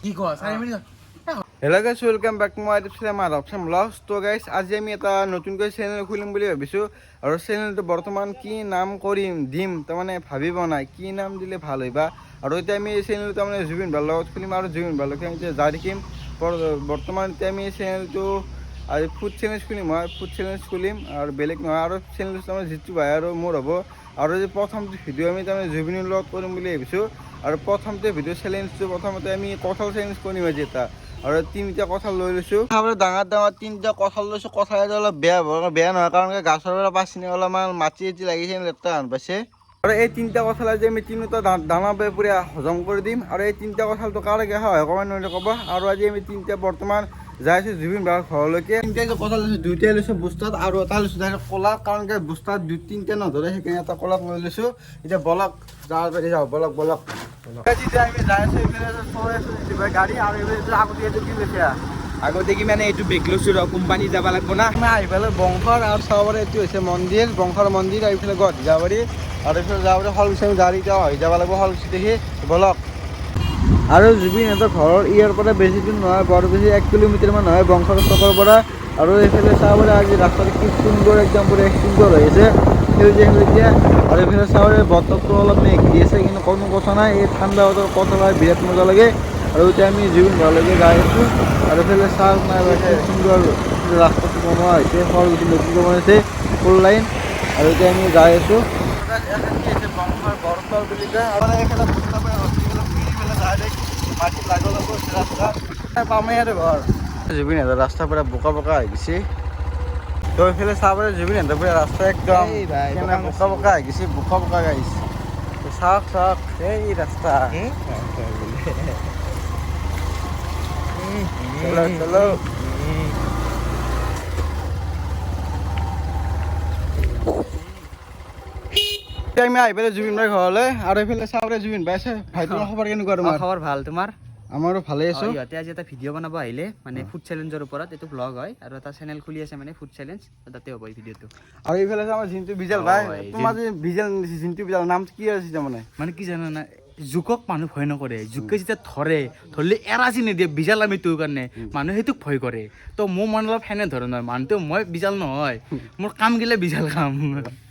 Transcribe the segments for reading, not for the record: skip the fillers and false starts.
কি কোৱা 4 minute hello' guys welcome back to my YouTube channel Madhav vlogs. তো guys আজি আমি এটা নতুনকৈ চেনেল খুলিম বুলি ভাবিছোঁ আৰু চেনেলটো বৰ্তমান কি নাম দিম তাৰমানে ভাবি পোৱা নাই কি নাম দিলে ভাল হয় বা। আৰু এতিয়া আমি এই চেনেলটো তাৰমানে জুবিন দাৰ লগত খুলিম আৰু জুবিন দাৰ লগত আমি এতিয়া যাই থাকিম। বৰ্তমান এতিয়া আমি চেনেলটো আজি ফুড চেলেঞ্জ খুলিম, হয় ফুড চেলেঞ্জ খুলিম আৰু বেলেগ নহয় আৰু চেনেলটো তাৰমানে জিতু ভাই আৰু মোৰ হ'ব। আৰু যে প্ৰথমটো ভিডিঅ' আমি তাৰমানে জুবিনৰ লগত কৰিম বুলি ভাবিছোঁ আৰু প্ৰথমতে ভিডিঅ' চেলেঞ্জটো প্ৰথমতে আমি কঁঠাল চেলেঞ্জ কৰিম আজি এটা। আৰু 3টা কঁঠাল লৈ লৈছোঁ, ডাঙৰ 3টা কঁঠাল লৈছোঁ। কঁঠাল অলপ বেয়া নহয় কাৰণ গাছৰ পৰা পাইছে অলপমান মাটি লাগিছে, লেতেৰা হান পাইছে। আৰু এই 3টা কঁঠাল আজি আমি 3টা দানা পুৰা হজম কৰি দিম। আৰু এই 3টা কঁঠালটো কাৰকে হয় অকণমান নোৱাৰিলে ক'ব। আৰু আজি আমি 3টা বৰ্তমান যাই আছোঁ জুবিন দাৰ ঘৰলৈকে। 3টা কঁঠাল লৈছোঁ, 2টাই লৈছোঁ বস্তাত আৰু এটা লৈছোঁ ডাইৰেক্ট ক'লা, কাৰণ বস্তাত 2-3টা নধৰে সেইকাৰণে এটা ক'লাত লৈ লৈছোঁ। এতিয়া বলক যাওঁ বলক এতিয়া আমি যাই আছোঁ এইফালে গাড়ী আৰু আগতে কি লৈছে আগতে কি মানে এইটো বেগ লৈছোঁ ৰ কোম্পানী যাব লাগিব না। আমি আহি পেলাই বংশৰ আৰু চাব পাৰি এইটো হৈছে মন্দিৰ, বংশৰ মন্দিৰ। আৰু এইফালে গুৱাহাটী যাব পাৰি আৰু এইফালে যাব পাৰি শুৱালকুছি। আমি গাড়ী হৈ যাব লাগিব শুৱালকুছি দেখি বলক। আৰু জুবিন সিহঁতৰ ঘৰৰ ইয়াৰ পৰা বেছি দূৰ নহয়, বৰ বেছি 1 কিলোমিটাৰমান নহয় বংশৰ চকৰ পৰা। আৰু এইফালে চাব পাৰি আজি ৰাস্তাটো কি সুন্দৰ, একদম পুৰা সুন্দৰ হৈ আছে সেউজীয়া। আৰু এইফালে চাব পাৰি বতৰটো অলপ মেঘ দি আছে কিন্তু কোনো কথা নাই, এই ঠাণ্ডা বতৰ কথা হয় বিৰাট মজা লাগে। আৰু এতিয়া আমি জুবিন ঘৰলৈকে যাই আছোঁ আৰু এইফালে চাহ নাই সুন্দৰ ৰাস্তাটো বনোৱা হৈছে, শুৱালকুছি নতুনকৈ বনাইছে 4 লাইন। আৰু এতিয়া আমি যাই আছোঁ বংশৰ বৰতল বুলি কয়। আৰু এইফালে পামেই আৰু ঘৰ জুবিন সিহঁতৰ ৰাস্তাৰ পৰা বোকা হৈ গৈছে। তো এইফালে চাব পাৰে জুবিন সিহঁতৰ পৰা ৰাস্তা একদম বোকা হৈ গৈছে, বোকা গাইছে। চাওক এই ৰাস্তা চলো। আমি আহি পেলাই জুবিন ভাই ঘৰলৈ। আৰু এইফালে চাব জুবিন ভাই আছে। ভাই তোমাৰ খবৰ কেনেকুৱা? তোমাৰ খবৰ ভাল, তোমাৰ? আমাৰো ভালে আছো। ইহঁতে আজি এটা ভিডিঅ' বনাব আহিলে মানে ফুড চেলেঞ্জৰ ওপৰত। এইটো ব্লগ হয় আৰু এটা চেনেল খুলি আছে মানে ফুড চেলেঞ্জ, তাতে হ'ব এই ভিডিঅ'টো। আৰু এইফালে আমাৰ জিন্তু বিজাল ভাই, তোমাৰ যে বিজাল জিন্তু বিজাল নামটো কি আছে তাৰমানে? মানে কি জানা না, জোকক মানুহ ভয় নকৰে, জোকে যেতিয়া ধৰিলে এৰাচি নিদিয়ে বিজাল আমি তোৰ কাৰণে, মানুহে সেইটোক ভয় কৰে। তো মোৰ মন অলপ সেনে ধৰণৰ মানুহটো, মই বিজাল নহয়, মোৰ কাম গিলে বিজাল কাম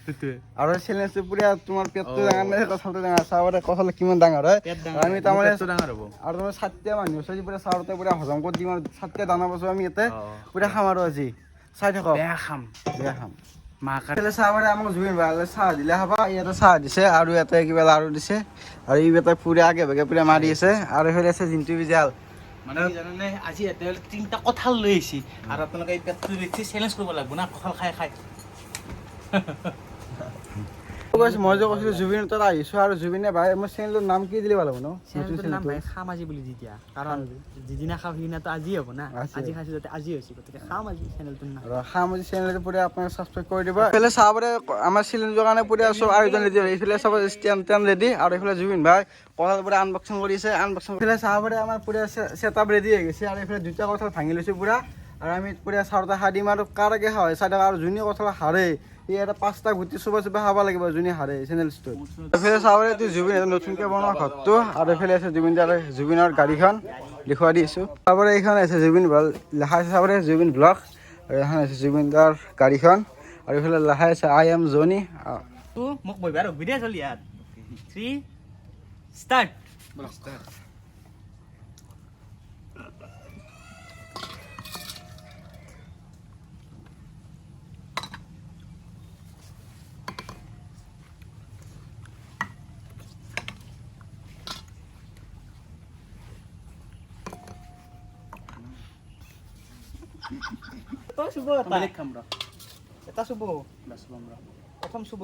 সেইটোৱে। আৰু চেলেঞ্জটো পুৰা তোমাৰ পেটটো ডাঙৰ নে কঁঠালটো ডাঙৰ? চাবতে কঁঠাল কিমান ডাঙৰ হয়। আমি তাৰমানে ডাঙৰ হ'ব আৰু তোমাৰ 7টা মানুহ আছে পুৰা চাউতে পুৰা হজম কৰি দিম। আৰু 7টা দানা পাইছোঁ আমি ইয়াতে পুৰা খাম আৰু আজি চাই থাকক। বেয়া খাম চাহ পাৰে আমাক জুবিন ভাই চাহ দিলে খাবা। ইয়াতে চাহ দিছে আৰু ইয়াতে কিবা লাৰু দিছে আৰু এইকেইটা পুৰা আগে ভাগে পুৰা মাৰি আছে। আৰু এইফালে আছে জিন্তু বিজাল। মানে কি জানানে, আজি ইয়াতে 3টা কঁঠাল লৈ আহিছে আৰু আপোনালোকে এই পেটটো চেলেঞ্জ কৰিব লাগিব না কঁঠাল খাই। মই যে কৈছিলোঁ জুবিন তাত আহিছোঁ আৰু জুবিনে ভাই মোৰ চেনেলটোৰ নাম কি দিলে ভাল হ'ব ন? চেনেলটোৰ নাম ভাই খাম আজি বুলি দি দিয়া, কাৰণ যিদিনা খাওঁ সিদিনাটো আজি হ'ব না। আজি খাইছোঁ যাতে আজি হৈছে, গতিকে খাম আজি চেনেলটোৰ নাম। খাম আজি চেনেলটো পুৰা আপোনালোকে ছাবস্ক্ৰাইব কৰি দিব। এইফালে চাব পাৰে আমাৰ চেলেঞ্জৰ কাৰণে পুৰা চব আয়োজন ৰেডি। এইফালে চাব ষ্টেণ্ড ৰেডি আৰু এইফালে জুবিন ভাই কঁঠাল পুৰা আনবক্সিং কৰিছে। এইফালে চাব পাৰে আমাৰ পুৰা ছেটআপ ৰেডি হৈ গৈছে। আৰু এইফালে 2টা কঁঠাল ভাঙি লৈছোঁ পুৰা। আৰু আমি পুৰা 4টা খাই দিম আৰু কাৰকে হয় চাই থাকা। আৰু যোনে কঁঠাল হাৰে সি এটা 5টা গুটি চুবাই খাব লাগিব যোনে হাৰে চেনেলটোত। এইফালে চাব পাৰে জুবিন নতুনকৈ বনোৱা ঘৰটো। আৰু এইফালে আছে জুবিনৰ গাড়ীখন দেখুৱাই দিছোঁ। চাব পাৰে এইখন আছে জুবিন লেখা আছে, চাব পাৰে জুবিন ব্লগ। আৰু এখন আছে জুবিন দাৰ গাড়ীখন। আৰু এইফালে লেখা আছে I am Joni। মোক বহিবা ৰখবি দেই চলি ইয়াত 3 ষ্টাৰ্ট। তই চুব বেলেগ খাম ৰ, এটা চুব প্ৰথম চুব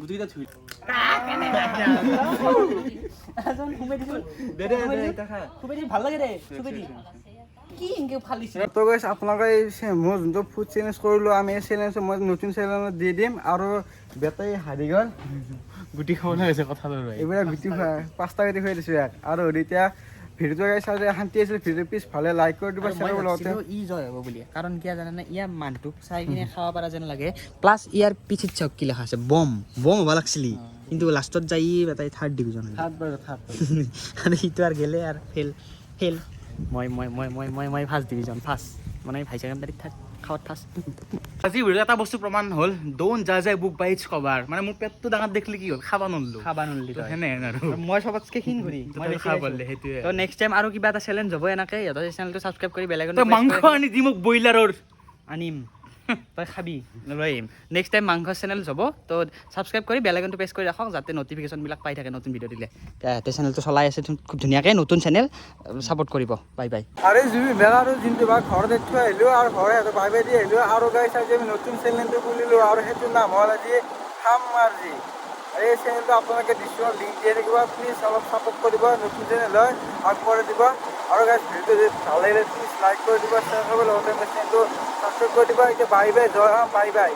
গুটিকেইটা ধুই ভাল লাগে দে চুবে দি কি ইনকে ফালিছে। তো গাইছ আপোনালোকে মই যোনটো ফুড চেলেঞ্জ কৰিলোঁ আমি এই চেলেঞ্জটো মই নতুন চেলেঞ্জত দি দিম। আৰু বেটাই হাৰি গ'ল গুটি খাবলৈ হৈছে কঁঠালৰ এইবিলাক গুটি 5টা গুটি খুৱাই দিছোঁ ইয়াক। আৰু এতিয়া ভিডিঅ'টো গাইছ শান্তি আছিল। ভিডিঅ' পিছফালে লাইক কৰি দিবা, শ্বেয়াৰ কৰিব লগতে। ই জয় হ'ব বুলি, কাৰণ কিয় জানানে, ইয়াৰ মানুহটোক চাই কিনে খাব পৰা যেন লাগে। প্লাছ ইয়াৰ পিঠিত চাওক কি লেখা আছে, বম হ'ব লাগছিলি। কিন্তু লাষ্টত যাই তাই থাৰ্ড ডিভিজন থাৰ্ড আৰু সিটো আৰু গেলে আৰু ফেল মই ফাৰ্ষ্ট ডিভিজন ফাৰ্ষ্ট মানে হাই ছেকেণ্ডাৰীত খাৱাত ফাৰ্ষ্ট আজি ভিডিঅ' এটা বস্তু প্ৰমাণ হ'ল ডোন্ট জাজ এ বুক বাই ইটছ কভাৰ মানে মোৰ পেটটো ডাঙৰ দেখিলে কি হ'ল খাব নল্লো খাবা নল্লি তো সেনেহেন আৰু মই চবতকে ক্ষীণ ঘূৰি মই তই বেছি খাব খাইছোঁ। পাৰিলে সেইটোৱে তো নেক্সট টাইম আৰু কিবা এটা চেলেঞ্জ হ'ব এনেকৈ সিহঁতৰ চেনেলটো ছাবস্ক্ৰাইব কৰি বেলেগ তই মাংস আনি দি মোক ব্ৰইলাৰৰ আনিম তই খাবি লৈ আহিম নেক্সট টাইম মাংস চেনেল যাব তো ছাবস্ক্ৰাইব কৰি বেলেগনটো প্ৰেছ কৰি ৰাখক যাতে নটিফিকেশ্যনবিলাক পাই থাকে নতুন ভিডিঅ' দিলে সিহঁতে চেনেলটো চলাই আছে খুব ধুনীয়াকৈ নতুন চেনেল ছাপোৰ্ট কৰিব বাই বাই আৰু জুবি মেলা আৰু যোনটো বা ঘৰত থৈ আহিলোঁ আৰু ঘৰে সিহঁতৰ বাই বাই দি আহিলোঁ আৰু গাইছ আজি আমি নতুন চেনেলটো খুলিলোঁ আৰু সেইটোৰ নাম হ'ল আজি খাম মাৰ্জি এই চেনেলটো আপোনালোকে ডিছক্ৰিপশ্যনত লিংক দিয়ে থাকিব প্লিজ অলপ ছাপোৰ্ট কৰিব নতুন চেনেল হয় আগবঢ়াই দিব আৰু গাইছ ভিডিঅ'টো যদি ভাল লাগিলে প্লিজ লাইক কৰি দিব শ্বেয়াৰ কৰিব লগতে চেনেলটো ছাবস্ক্ৰাইব কৰি দিব এতিয়া বাই বাই জয় বাই বাই